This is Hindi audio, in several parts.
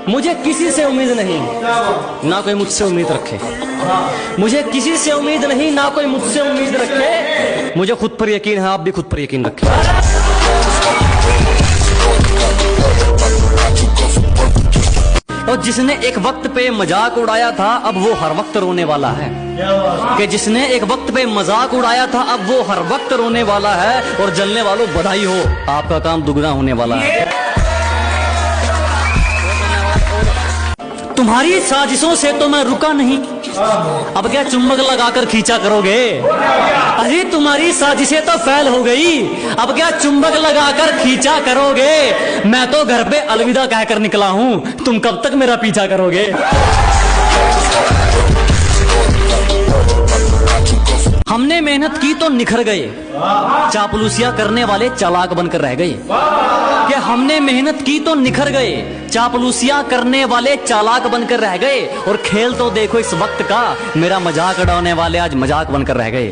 मुझे किसी से उम्मीद नहीं, ना कोई मुझसे उम्मीद रखे। मुझे किसी से उम्मीद नहीं, ना कोई मुझसे उम्मीद रखे। मुझे खुद पर यकीन है, आप भी खुद पर यकीन रखें। और जिसने एक वक्त पे मजाक उड़ाया था, अब वो हर वक्त रोने वाला है। कि जिसने एक वक्त पे मजाक उड़ाया था, अब वो हर वक्त रोने वाला है। और जलने वालों बधाई हो, आपका काम दुगना होने वाला है। तुम्हारी साजिशों से तो मैं रुका नहीं, अब क्या चुंबक लगाकर खींचा करोगे? अरे तुम्हारी साजिशें तो फैल हो गई, अब क्या चुंबक लगाकर खींचा करोगे? मैं तो घर पे अलविदा कहकर निकला हूं, तुम कब तक मेरा पीछा करोगे? हमने मेहनत की तो निखर गए, चापलूसियां करने वाले चालाक बनकर रह गए। कि हमने मेहनत की तो निखर गए, चापलूसियां करने वाले चालाक बनकर रह गए। और खेल तो देखो इस वक्त का, मेरा मजाक उड़ाने वाले आज मजाक बनकर रह गए।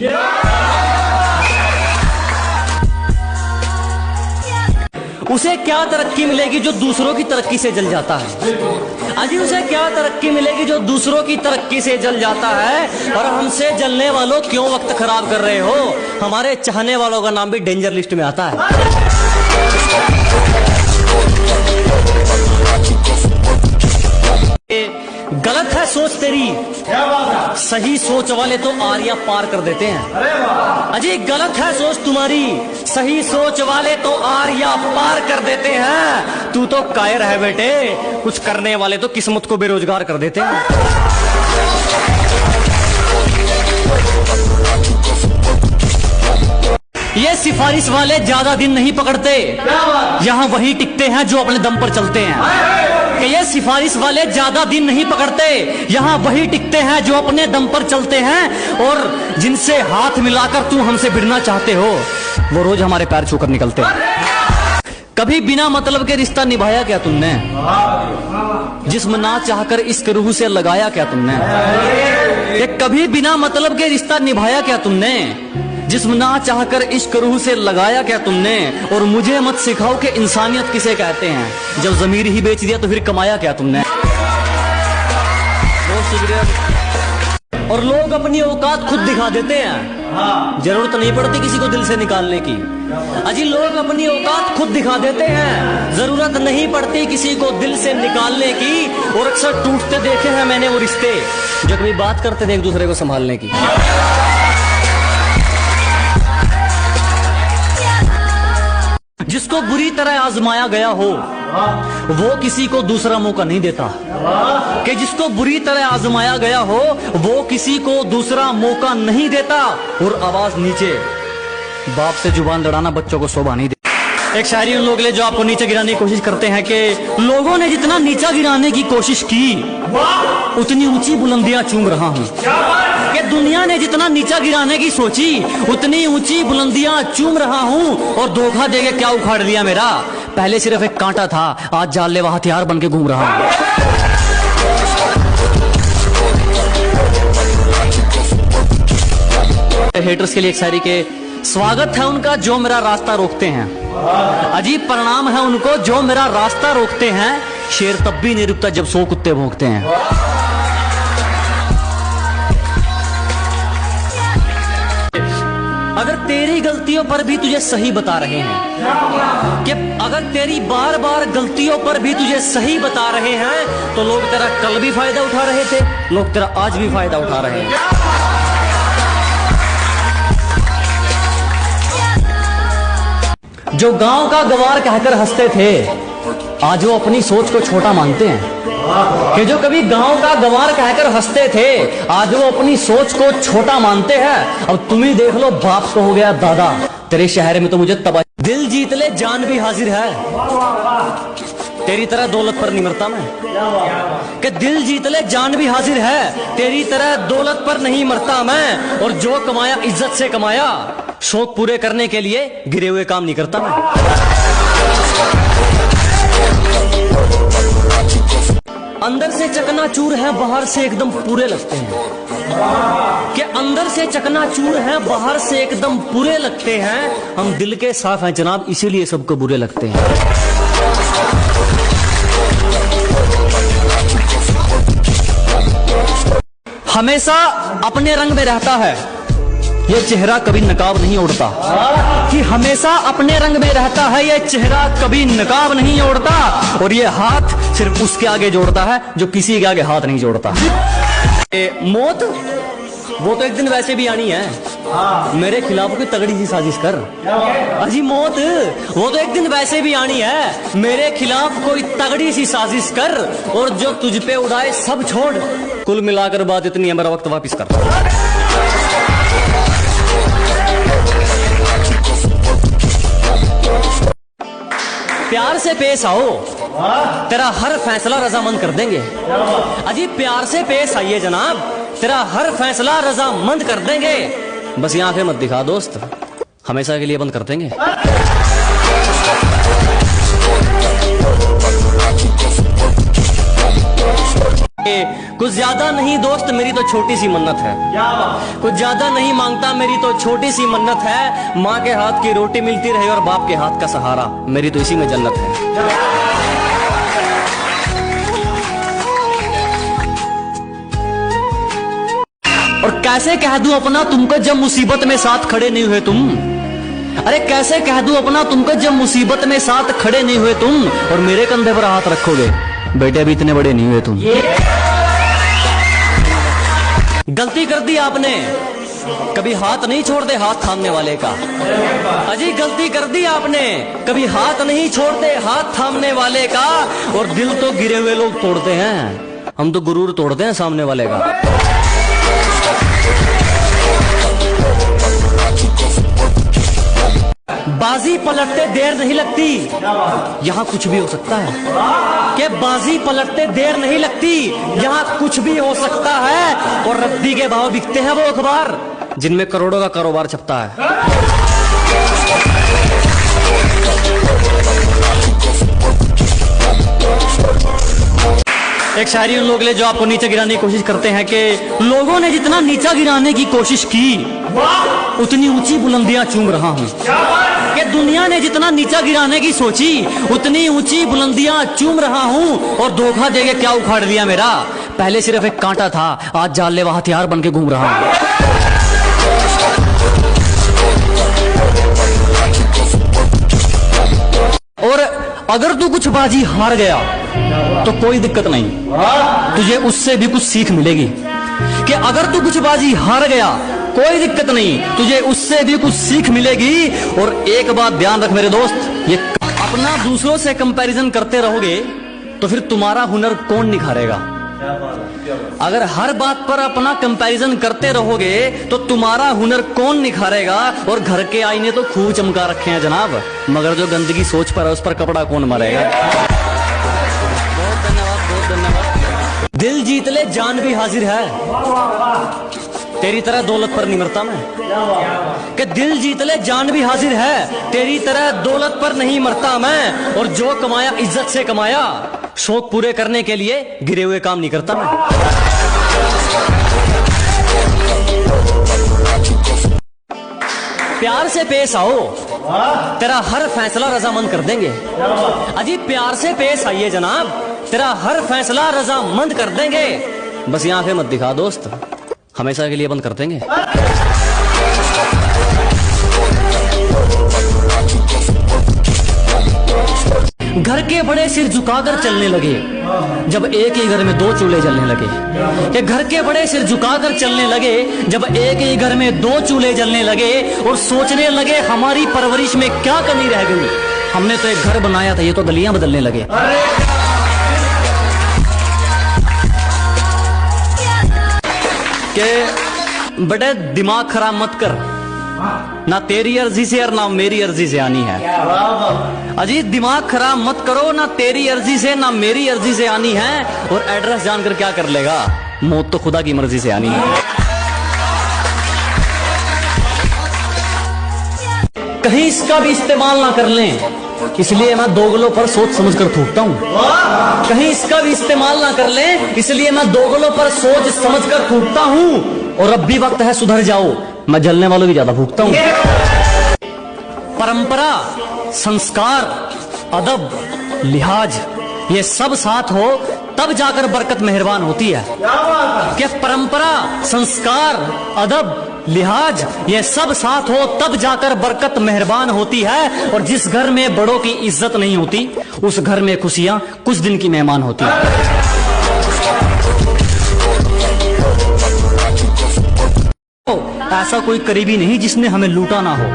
उसे क्या तरक्की मिलेगी जो दूसरों की तरक्की से जल जाता है? अजी उसे क्या तरक्की मिलेगी जो दूसरों की तरक्की से जल जाता है? और हमसे जलने वालों क्यों वक्त खराब कर रहे हो? हमारे चाहने वालों का नाम भी डेंजर लिस्ट में आता है। गलत है सोच तेरी, क्या बात है? सही सोच वाले तो आरिया पार कर देते हैं। अजी गलत है सोच तुम्हारी, सही सोच वाले तो आरिया पार कर देते हैं। तू तो कायर है बेटे, कुछ करने वाले तो किस्मत को बेरोजगार कर देते हैं। ये सिफारिश वाले ज्यादा दिन नहीं पकड़ते, यहाँ वही टिकते हैं जो अपने दम पर चलते हैं। कि ये सिफारिश वाले ज्यादा दिन नहीं पकड़ते, यहाँ वही टिकते हैं जो अपने दम पर चलते हैं। और जिनसे हाथ मिलाकर तुम हमसे भिड़ना चाहते हो, वो रोज हमारे पैर छूकर निकलते हैं। कभी बिना मतलब के रिश्ता निभाया क्या तुमने? जिस्म ना चाहकर इश्क रूह से लगाया क्या तुमने? कि कभी बिना मतलब के रिश्ता निभाया क्या तुमने? जिस्म ना चाहकर इश्क रूह से लगाया क्या तुमने? और मुझे मत सिखाओ कि इंसानियत किसे कहते हैं, जब ज़मीर ही बेच दिया तो फिर कमाया क्या तुमने? और लोग अपनी औकात खुद दिखा देते हैं, जरूरत नहीं पड़ती किसी को दिल से निकालने की। अजी लोग अपनी औकात खुद दिखा देते हैं, जरूरत नहीं पड़ती किसी को दिल से निकालने की। और अक्सर टूटते देखे हैं मैंने वो रिश्ते, जो कभी बात करते थे एक दूसरे को संभालने की। जिसको बुरी तरह आजमाया गया हो, वो किसी को दूसरा मौका नहीं देता। कि जिसको बुरी तरह आजमाया गया हो, वो किसी को दूसरा मौका नहीं देता। और आवाज नीचे, बाप से जुबान लड़ाना बच्चों को शोभा नहीं देता। एक शायरी उन लोग ले जो आपको नीचे गिराने की कोशिश करते हैं कि लोगों ने जितना नीचा गिराने की कोशिश की, उतनी ऊंची बुलंदियां चूम रहा हूं। कि दुनिया ने जितना नीचा गिराने की सोची, उतनी ऊंची बुलंदियां चूम रहा हूं। और धोखा देके क्या उखाड़ लिया मेरा? पहले सिर्फ एक कांटा था, आज जानलेवा हथियार बन के घूम रहा हूं। हेटर्स के लिए एक शायरी के स्वागत है उनका जो मेरा रास्ता रोकते हैं, अजीब परिणाम है उनको जो मेरा रास्ता रोकते हैं। शेर तब भी नहीं रुकता जब 100 कुत्ते भौंकते हैं। अगर तेरी गलतियों पर भी तुझे सही बता रहे हैं, कि अगर तेरी बार बार गलतियों पर भी तुझे सही बता रहे हैं, तो लोग तेरा कल भी फायदा उठा रहे थे, लोग तेरा आज भी फायदा उठा रहे हैं। जो गांव का गवार कहकर हंसते थे, आज वो अपनी सोच को छोटा मानते हैं। कि जो कभी गांव का गवार कहकर हंसते थे, आज वो अपनी सोच को छोटा मानते हैं। अब तुम ही देख लो, बाप को हो गया दादा, तेरे शहर में तो मुझे तबाह। दिल जीत ले जान भी हाजिर है, तेरी तरह दौलत पर नहीं मरता मैं। कि दिल जीत ले जान भी हाजिर है, तेरी तरह दौलत पर नहीं मरता मैं। और जो कमाया इज्जत से कमाया, शौक पूरे करने के लिए गिरे हुए काम नहीं करता मैं। अंदर से चकनाचूर है, बाहर से एकदम पूरे लगते हैं। कि अंदर से चकनाचूर है, बाहर से एकदम पूरे लगते हैं। हम दिल के साफ हैं जनाब, इसीलिए सबको बुरे लगते हैं। हमेशा अपने रंग में रहता है, ये चेहरा कभी नकाब नहीं ओढ़ता। कि हमेशा अपने रंग में रहता है, ये चेहरा कभी नकाब नहीं ओढ़ता। और ये हाथ सिर्फ उसके आगे जोड़ता है जो किसी के आगे हाथ नहीं जोड़ता। मौत वो तो एक दिन वैसे भी आनी है, मेरे खिलाफ कोई तगड़ी सी साजिश कर। अजी मौत वो तो एक दिन वैसे भी आनी है, मेरे खिलाफ कोई तगड़ी सी साजिश कर। और जो तुझ पे उड़ाए सब छोड़, कुल मिलाकर बात इतनी है, मेरा वक्त वापिस कर। प्यार से पेश आओ, तेरा हर फैसला रजामंद कर देंगे। अजी प्यार से पेश आइए जनाब, तेरा हर फैसला रजामंद कर देंगे। बस ये आंखें मत दिखा दोस्त, हमेशा के लिए बंद कर देंगे। कुछ ज्यादा नहीं दोस्त, मेरी तो छोटी सी मन्नत है। कुछ ज्यादा नहीं मांगता, मेरी तो छोटी सी मन्नत है। माँ के हाथ की रोटी मिलती रहे और बाप के हाथ का सहारा, मेरी तो इसी में जन्नत है। और कैसे कह दूं अपना तुमको जब मुसीबत में साथ खड़े नहीं हुए तुम। अरे कैसे कह दूं अपना तुमको जब मुसीबत में साथ खड़े नहीं हुए तुम। और मेरे कंधे पर हाथ रखोगे, बेटे अभी इतने बड़े नहीं हुए तुम। गलती कर दी आपने, कभी हाथ नहीं छोड़ते हाथ थामने वाले का। अजी गलती कर दी आपने, कभी हाथ नहीं छोड़ते हाथ थामने वाले का। और दिल तो गिरे हुए लोग तोड़ते हैं, हम तो गुरूर तोड़ते हैं सामने वाले का। बाजी पलटते देर नहीं लगती, यहाँ कुछ भी हो सकता है। कि बाजी पलटते देर नहीं लगती, यहाँ कुछ भी हो सकता है। और रद्दी के भाव बिकते हैं वो अखबार जिनमें करोड़ों का कारोबार छपता है। एक शायरी उन लोगों के लिए जो आपको नीचे गिराने की कोशिश करते हैं कि लोगों ने जितना नीचा गिराने की कोशिश की, उतनी ऊंची बुलंदियां चूम रहा हूं। कि दुनिया ने जितना नीचा गिराने की सोची, उतनी ऊंची बुलंदियां चूम रहा हूं। और धोखा देके क्या उखाड़ लिया मेरा, पहले सिर्फ एक कांटा था, आज जानलेवा हथियार बन के घूम रहा हूं। और अगर तू कुछ बाजी हार गया तो कोई दिक्कत नहीं, तुझे उससे भी कुछ सीख मिलेगी। कि अगर तू कुछ बाजी हार गया कोई दिक्कत नहीं, तुझे उससे भी कुछ सीख मिलेगी। और एक बात ध्यान रख मेरे दोस्त, ये अपना दूसरों से कंपैरिजन करते रहोगे तो फिर तुम्हारा हुनर कौन निखारेगा। अगर हर बात पर अपना कंपैरिजन करते रहोगे तो तुम्हारा हुनर कौन निखारेगा। और घर के आईने तो खूब चमका रखे हैं जनाब, मगर जो गंदगी सोच पर है उस पर कपड़ा कौन मारेगा। बहुत धन्यवाद, बहुत धन्यवाद। दिल जीत ले जान भी हाजिर है, तेरी तरह दौलत पर नहीं मरता मैं। कि दिल जीत ले जान भी हाजिर है, तेरी तरह दौलत पर नहीं मरता मैं। और जो कमाया इज्जत से कमाया, शौक पूरे करने के लिए गिरे हुए काम नहीं करता मैं। प्यार से पेश आओ, तेरा हर फैसला रजामंद कर देंगे। अजी प्यार से पेश आइए जनाब, तेरा हर फैसला रजामंद कर देंगे। बस ये आंखें मत दिखा दोस्त, हमेशा के लिए बंद कर देंगे। घर के बड़े सिर झुकाकर चलने लगे जब एक ही घर में दो चूल्हे जलने लगे। कि घर के बड़े सिर झुकाकर चलने लगे जब एक ही घर में दो चूल्हे जलने लगे। और सोचने लगे हमारी परवरिश में क्या कमी रह गई, हमने तो एक घर बनाया था, ये तो गलियां बदलने लगे। कि बड़े दिमाग खराब मत कर, ना तेरी अर्जी से और ना मेरी अर्जी से आनी है। अजी दिमाग खराब मत करो, ना तेरी अर्जी से ना मेरी अर्जी से आनी है। और एड्रेस जानकर क्या कर लेगा, मौत तो खुदा की मर्जी से आनी है। कहीं इसका भी इस्तेमाल ना कर लें, इसलिए मैं दोगलों पर सोच समझ कर थूकता हूँ। कहीं इसका भी इस्तेमाल ना कर लें, इसलिए मैं दोगलों पर सोच समझ कर थूकता हूँ। और अब भी वक्त है सुधर जाओ, मैं जलने वालों की ज्यादा भूखता हूँ। परंपरा, संस्कार, अदब, लिहाज, ये सब साथ हो तब जाकर बरकत मेहरबान होती है। कि परंपरा, संस्कार, अदब, लिहाज ये सब साथ हो तब जाकर बरकत मेहरबान होती है। और जिस घर में बड़ों की इज्जत नहीं होती उस घर में खुशियां कुछ दिन की मेहमान होती है। ऐसा कोई करीबी नहीं जिसने हमें लूटा ना हो।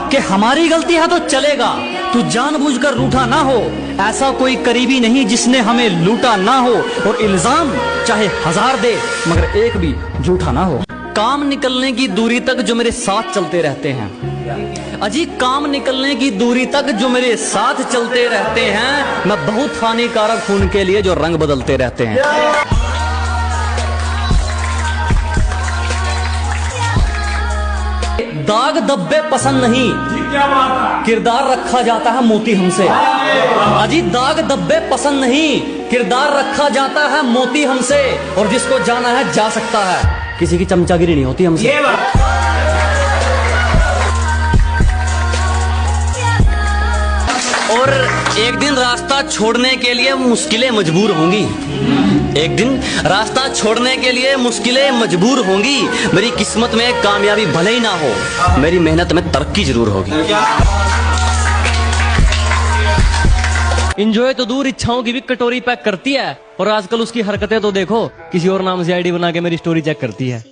कि हमारी गलती है तो चलेगा, तू जानबूझकर रूठा ना हो। ऐसा कोई करीबी नहीं जिसने हमें लूटा ना हो। और इल्जाम चाहे 1000 दे मगर एक भी झूठा ना हो। काम निकलने की दूरी तक जो मेरे साथ चलते रहते हैं, अजी काम निकलने की दूरी तक जो मेरे साथ चलते रहते हैं। मैं बहुत हानिकारक हूं उनके लिए जो रंग बदलते रहते हैं। दाग धब्बे पसंद नहीं, किरदार रखा जाता है मोती हमसे। अजी दाग धब्बे पसंद नहीं, किरदार रखा जाता है मोती हमसे। और जिसको जाना है जा सकता है, किसी की चमचागिरी नहीं होती हमसे। और एक दिन रास्ता छोड़ने के लिए मुश्किलें मजबूर होंगी। एक दिन रास्ता छोड़ने के लिए मुश्किलें मजबूर होंगी। मेरी किस्मत में कामयाबी भले ही ना हो, मेरी मेहनत में तरक्की जरूर होगी। इंजॉय तो दूर, इच्छाओं की भी कटोरी पैक करती है। और आजकल उसकी हरकतें तो देखो, किसी और नाम से आईडी बना के मेरी स्टोरी चेक करती है।